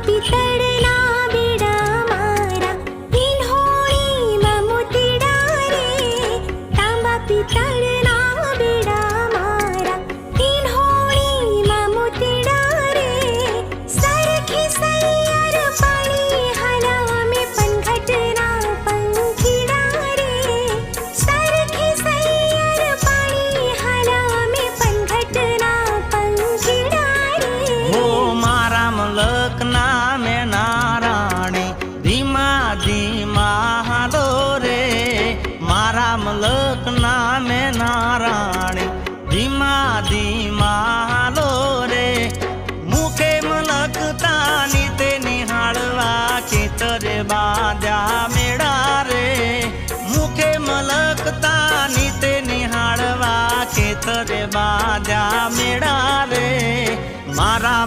પિતળના બેડા મારા ઈંઢોળીમાં મોતીડા રે તાંબા પિતળના બેડા મારા ઈંઢોળીમાં મોતીડા રે સરખી સૈયર પાણી હાલા મેં પનઘટના પંખીડા રે સરખી સૈયર પાણી હાલા મેં પનઘટના પંખીડા રે હો મારા મલકના મેં નારાણી ધીમા ધીમા હાલો રે મારા મલકના મેં નારાણી ધીમા ધીમા હાલો રે મુખે મલકતાની તે નિહાળવા ખેતરે બાંધ્યા મેળા રે મુખે મલકતાની તે નિહાળવા ખેતરે બાંધ્યા મેળા રે મારા